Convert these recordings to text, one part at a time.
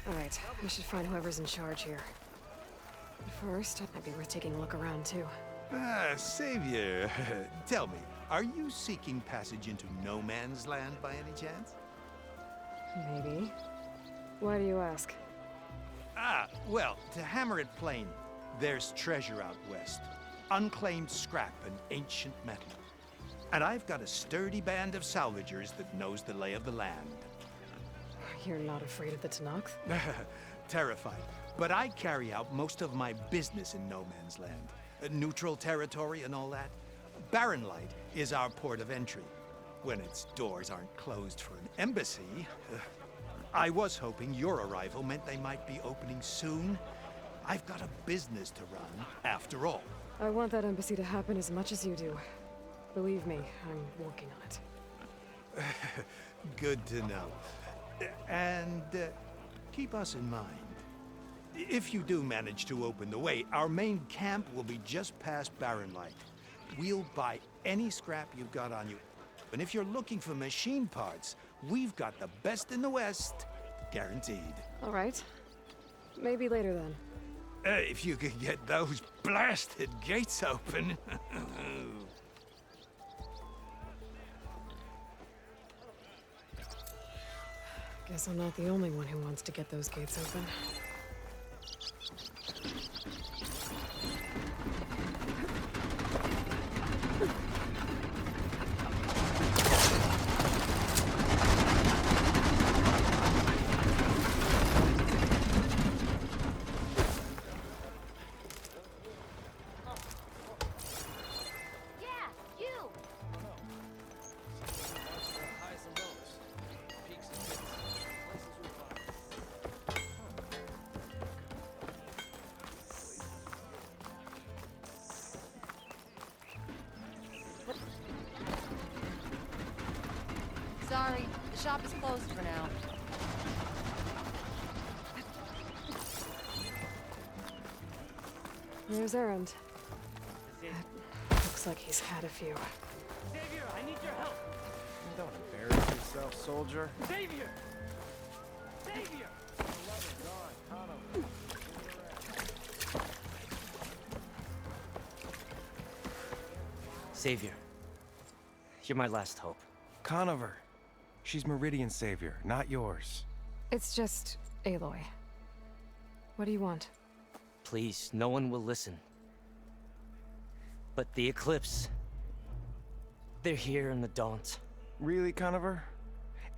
Alright, I should find whoever's in charge here. But first, it might be worth taking a look around, too. Savior, tell me, are you seeking passage into no man's land by any chance? Maybe. Why do you ask? Well, to hammer it plain, there's treasure out west. Unclaimed scrap and ancient metal. And I've got a sturdy band of salvagers that knows the lay of the land. You're not afraid of the Tenakth? Terrified. But I carry out most of my business in no man's land. Neutral territory and all that. Barren Light is our port of entry. When its doors aren't closed for an embassy. I was hoping your arrival meant they might be opening soon. I've got a business to run, after all. I want that embassy to happen as much as you do. Believe me, I'm working on it. Good to know. And keep us in mind. If you do manage to open the way, our main camp will be just past Barren Light. We'll buy any scrap you've got on you. And if you're looking for machine parts, we've got the best in the West, guaranteed. All right. Maybe later then. If you could get those blasted gates open. Guess I'm not the only one who wants to get those gates open. Sorry, the shop is closed for now. There's Errand. Looks like he's had a few. Xavier, I need your help! Don't embarrass yourself, soldier. Xavier! Xavier! Savior, you're my last hope. Conover. She's Meridian's savior, not yours. It's just Aloy. What do you want? Please, no one will listen. But the Eclipse... they're here in the Daunt. Really, Conover?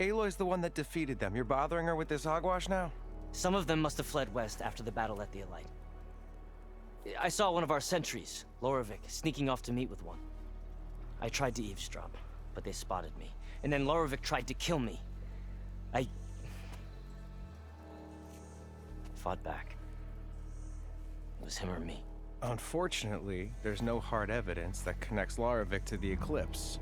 Aloy's the one that defeated them. You're bothering her with this hogwash now? Some of them must have fled west after the battle at the Elite. I saw one of our sentries, Lorovic, sneaking off to meet with one. I tried to eavesdrop, but they spotted me. And then Lorovic tried to kill me. I fought back. It was him or me. Unfortunately, there's no hard evidence that connects Lorovic to the Eclipse.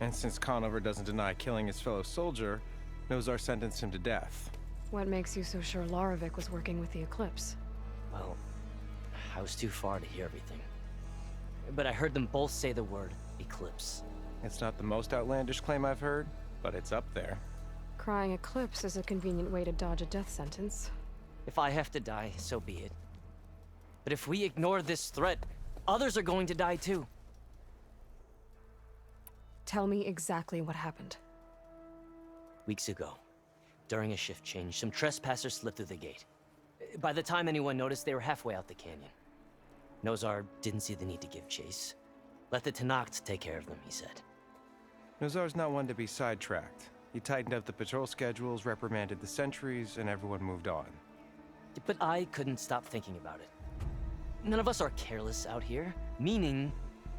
And since Conover doesn't deny killing his fellow soldier, Nozar sentenced him to death. What makes you so sure Lorovic was working with the Eclipse? Well, I was too far to hear everything. But I heard them both say the word Eclipse. It's not the most outlandish claim I've heard, but it's up there. Crying Eclipse is a convenient way to dodge a death sentence. If I have to die, so be it. But if we ignore this threat, others are going to die too. Tell me exactly what happened. Weeks ago, during a shift change, some trespassers slipped through the gate. By the time anyone noticed, they were halfway out the canyon. Nozar didn't see the need to give chase. Let the Tenakth take care of them, he said. Nozar's not one to be sidetracked. He tightened up the patrol schedules, reprimanded the sentries, and everyone moved on. But I couldn't stop thinking about it. None of us are careless out here, meaning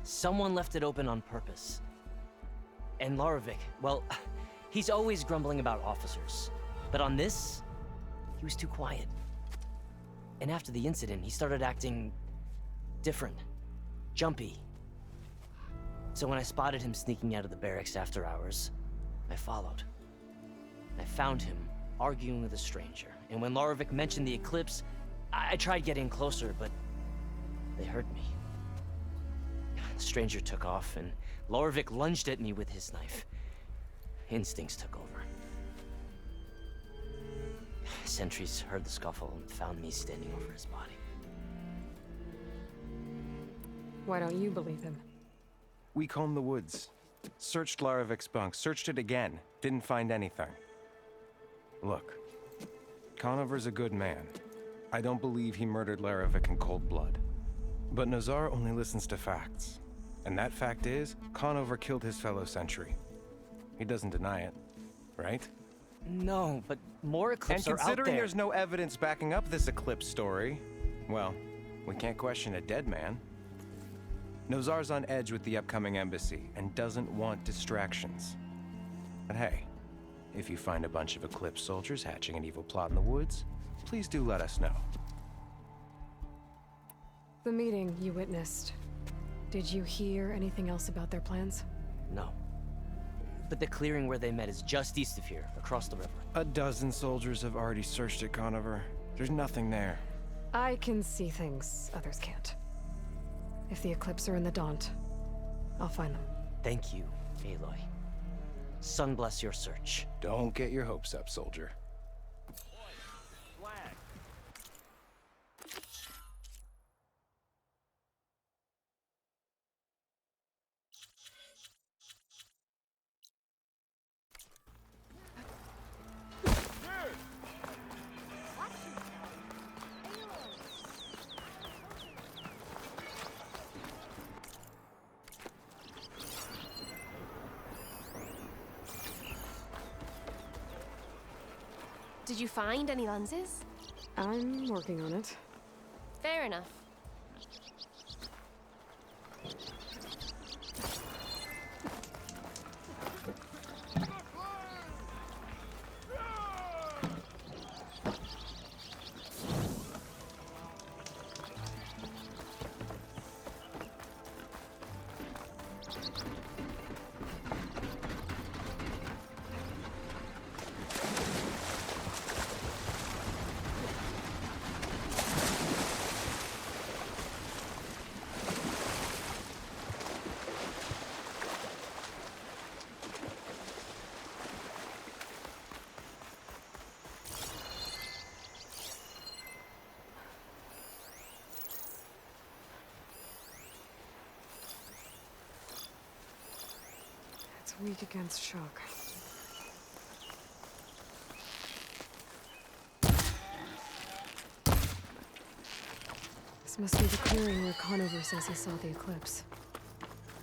someone left it open on purpose. And Lorovic, well, he's always grumbling about officers. But on this, he was too quiet. And after the incident, he started acting different, jumpy. So when I spotted him sneaking out of the barracks after hours, I followed. I found him arguing with a stranger. And when Lorovic mentioned the Eclipse, I tried getting closer, but they heard me. The stranger took off, and Lorovic lunged at me with his knife. Instincts took over. Sentries heard the scuffle and found me standing over his body. Why don't you believe him? We combed the woods, searched Larovik's bunk, searched it again, didn't find anything. Look, Conover's a good man. I don't believe he murdered Larovik in cold blood. But Nazar only listens to facts. And that fact is, Conover killed his fellow sentry. He doesn't deny it, right? No, but more Eclipse are out there. And considering there's no evidence backing up this Eclipse story, well, we can't question a dead man. Nozar's on edge with the upcoming embassy and doesn't want distractions. But hey, if you find a bunch of Eclipse soldiers hatching an evil plot in the woods, please do let us know. The meeting you witnessed. Did you hear anything else about their plans? No. But the clearing where they met is just east of here, across the river. A dozen soldiers have already searched it, Conover. There's nothing there. I can see things others can't. If the Eclipse are in the Daunt, I'll find them. Thank you, Aloy. Sun bless your search. Don't get your hopes up, soldier. Flag. Did you find any lenses? I'm working on it. Fair enough. It's weak against shock. This must be the clearing where Conover says he saw the eclipse.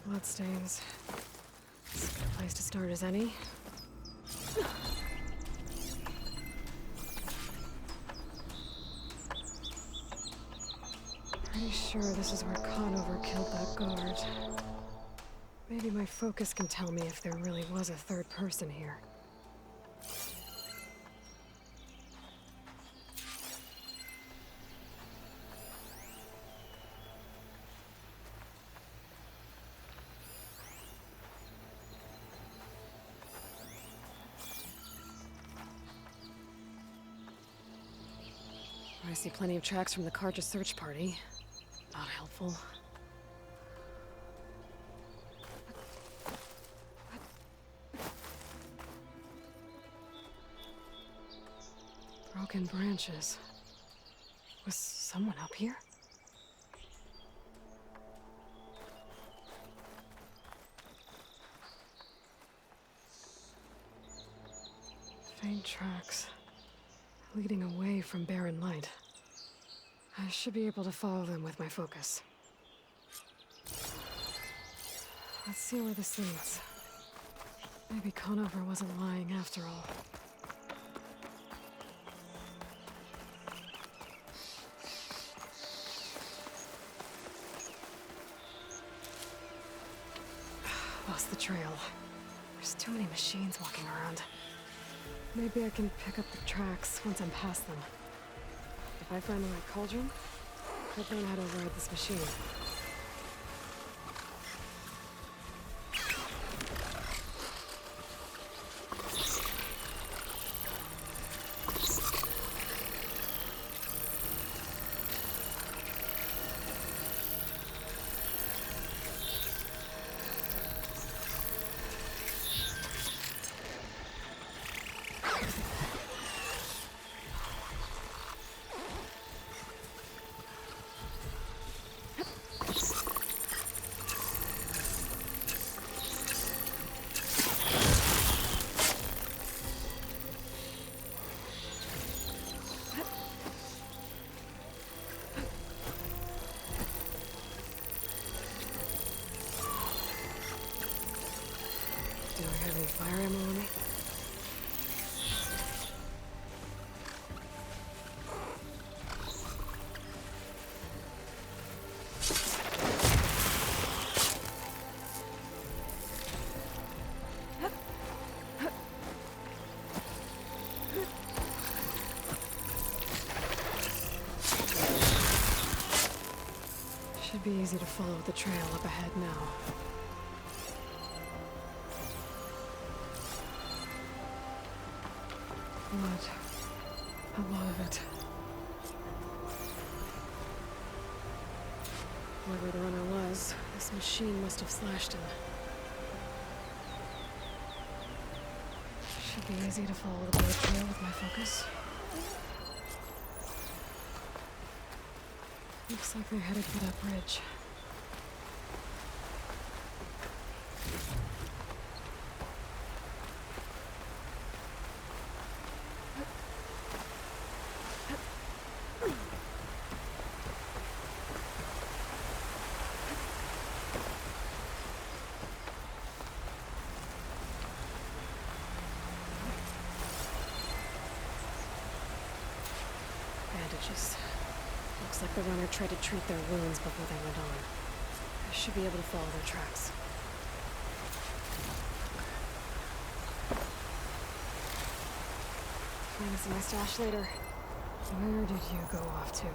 Bloodstains. As good a place to start as any. Pretty sure this is where Conover killed that guard. Maybe my focus can tell me if there really was a third person here. I see plenty of tracks from the Karja search party. Not helpful. Broken branches. Was someone up here? Faint tracks leading away from barren light. I should be able to follow them with my focus. Let's see where this leads. Maybe Conover wasn't lying after all. Lost the trail. There's too many machines walking around. Maybe I can pick up the tracks once I'm past them. If I find the right cauldron, I'll learn how to ride this machine. Do I have any fire ammo on me? Should be easy to follow the trail up ahead now. Blood. A lot of it. Whoever the runner was, this machine must have slashed him. Should be easy to follow the blood trail with my focus. Looks like they're headed for that bridge. Bandages. Looks like the runner tried to treat their wounds before they went on. I should be able to follow their tracks. Find us my stash later. Where did you go off to?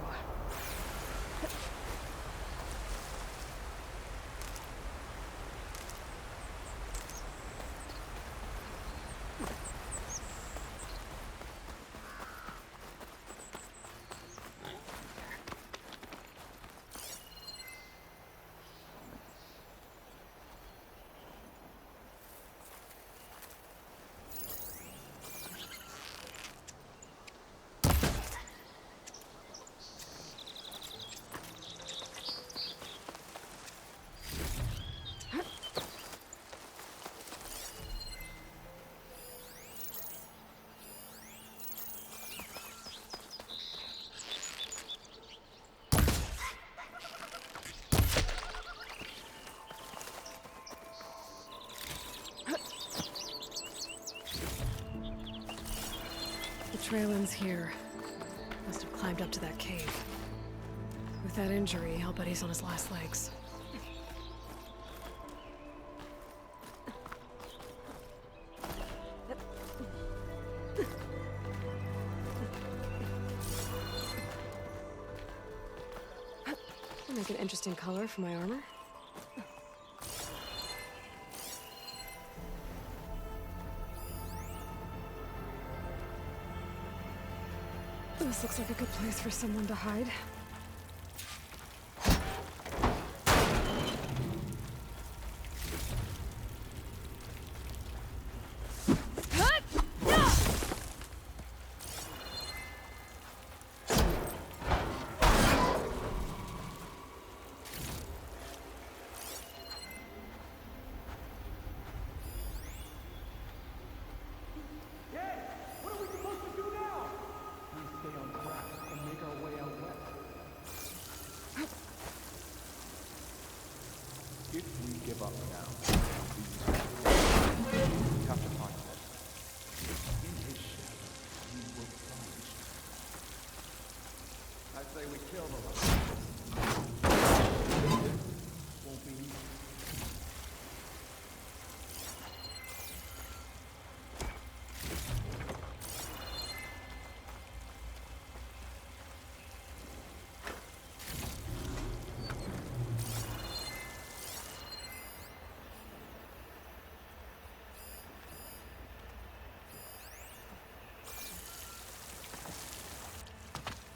The trail ends here. Must have climbed up to that cave. With that injury, I'll bet he's on his last legs. I'll make an interesting color for my armor. This looks like a good place for someone to hide. If we give up now, we have to find him. In his shadow, we will plunge. I say we kill the one. Won't be easy.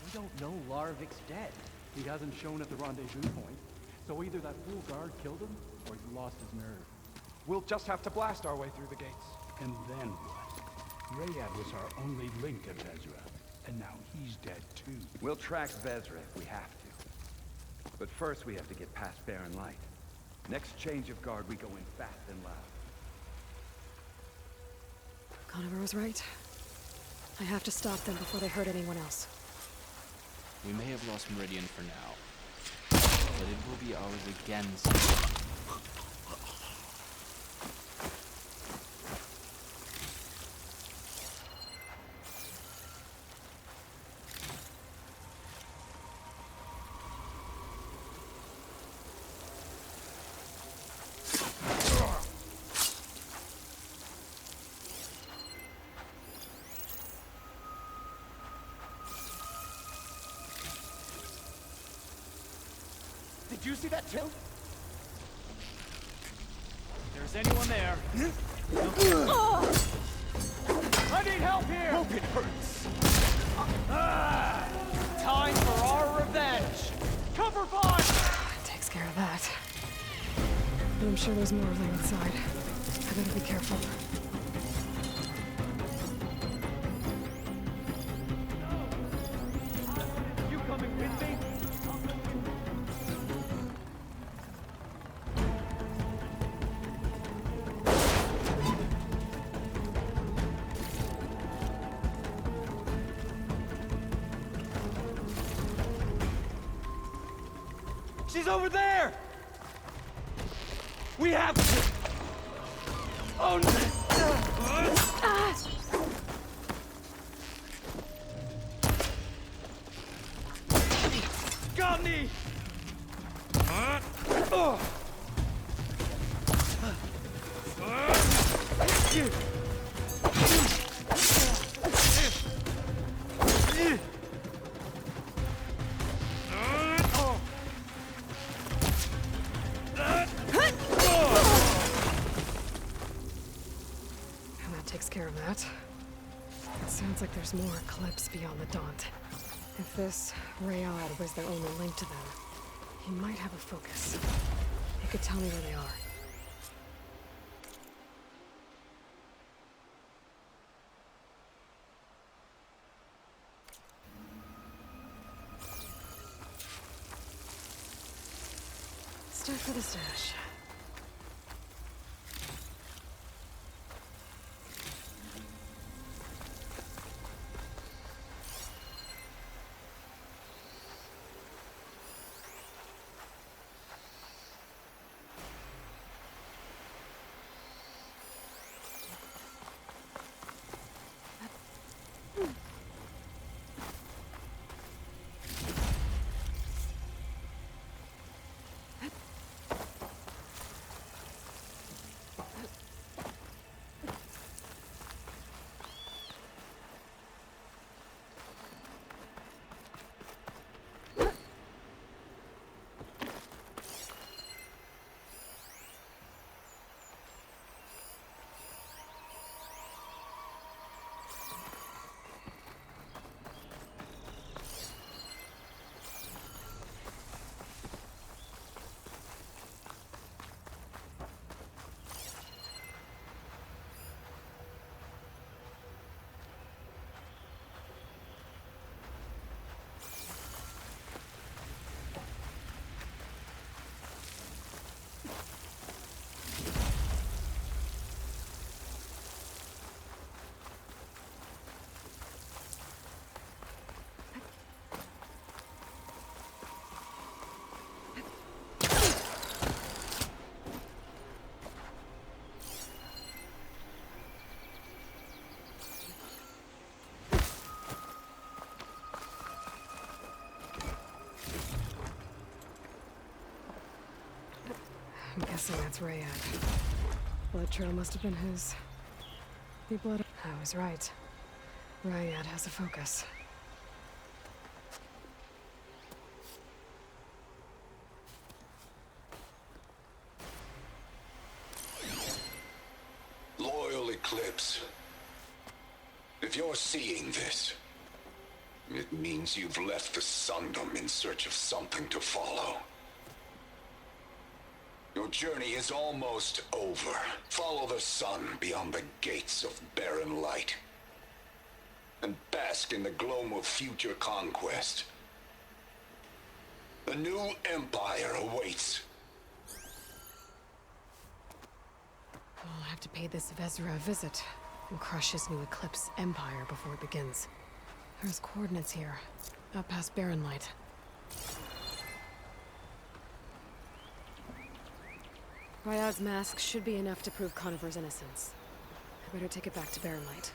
We don't know Larvik's dead. He hasn't shown at the rendezvous point, so either that fool guard killed him, or he's lost his nerve. We'll just have to blast our way through the gates. And then what? Rayad was our only link to Vezra, and now he's dead too. We'll track Vezra if we have to. But first we have to get past Barren Light. Next change of guard, we go in fast and loud. Conover was right. I have to stop them before they hurt anyone else. We may have lost Meridian for now, but it will be ours again soon. Did you see that too? If there's anyone there. I need help here! Hope it hurts. Time for our revenge. Cover fire! Takes care of that. But I'm sure there's more of them inside. I better be careful. You coming with me? She's over there! We have to... Oh no! Got me! Takes care of that. It sounds like there's more Eclipse beyond the Daunt. If this Rayad was their only link to them, he might have a focus. He could tell me where they are. Start for the stash. I'm guessing that's Rayad. Blood trail must have been his. The blood. I was right. Rayad has a focus. Loyal Eclipse. If you're seeing this, it means you've left the Sundom in search of something to follow. Your journey is almost over. Follow the sun beyond the gates of barren light, and bask in the gloam of future conquest. The new empire awaits. I'll have to pay this Vezra a visit and crush his new Eclipse empire before it begins. There's coordinates here, up past barren light. Rayad's mask should be enough to prove Conover's innocence. I better take it back to barren light.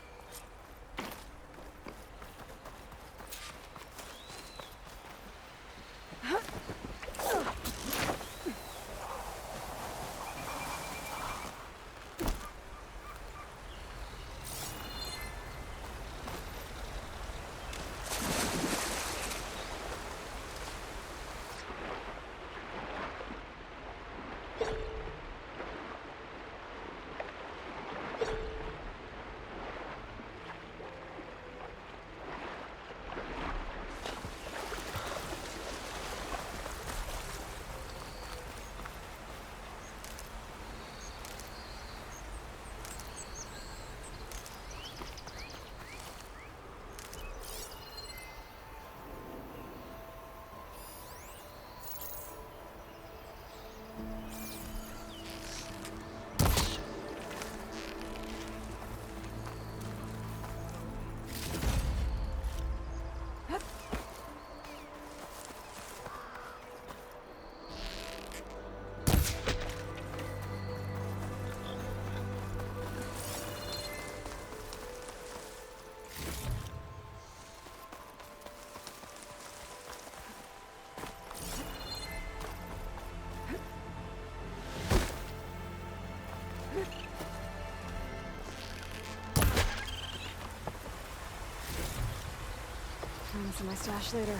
to my stash later.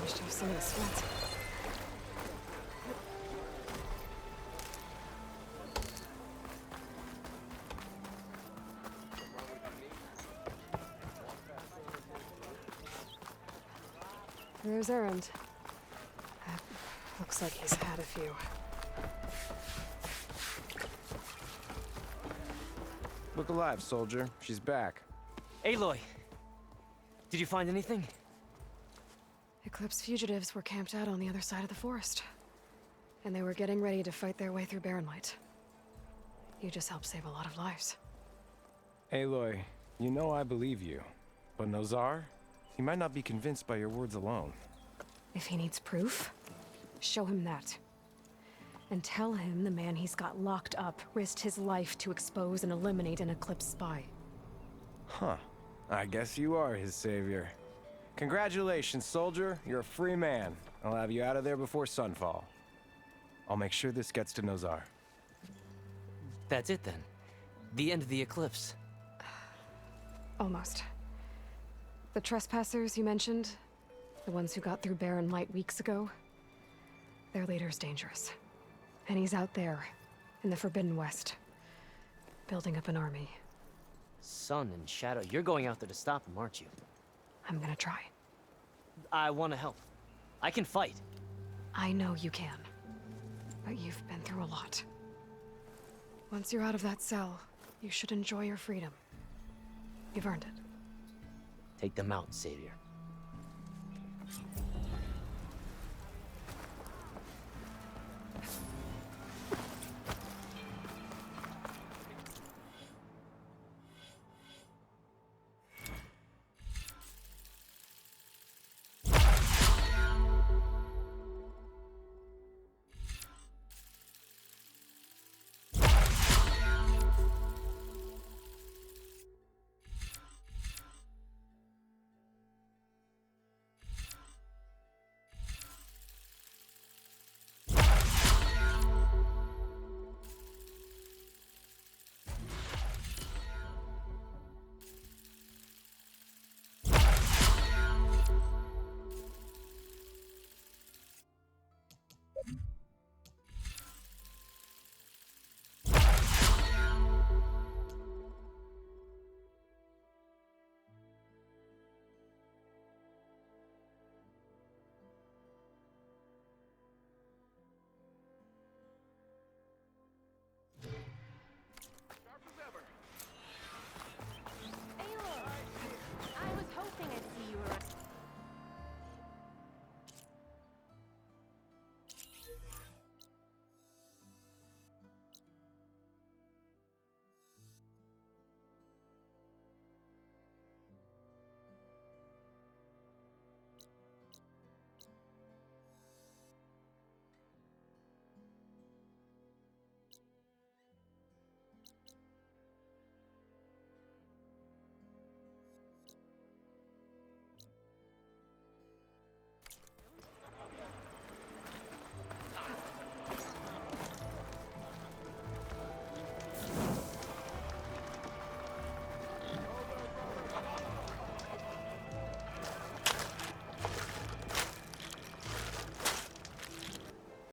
Wish to have some of the sweat. There's Errand. Looks like he's had a few. Look alive, soldier. She's back. Aloy! Did you find anything? Eclipse fugitives were camped out on the other side of the forest. And they were getting ready to fight their way through Barren Light. You just helped save a lot of lives. Aloy, you know I believe you. But Nozar? He might not be convinced by your words alone. If he needs proof, show him that. And tell him the man he's got locked up risked his life to expose and eliminate an Eclipse spy. Huh. I guess you are his savior. Congratulations, soldier. You're a free man. I'll have you out of there before sunfall. I'll make sure this gets to Nozar. That's it then. The end of the Eclipse. Almost. The trespassers you mentioned, the ones who got through Barren Light weeks ago, their leader's dangerous. And he's out there, in the Forbidden West, building up an army. Sun and Shadow, you're going out there to stop him, aren't you? I'm gonna try. I want to help. I can fight. I know you can. But you've been through a lot. Once you're out of that cell, you should enjoy your freedom. You've earned it. Take them out, Savior.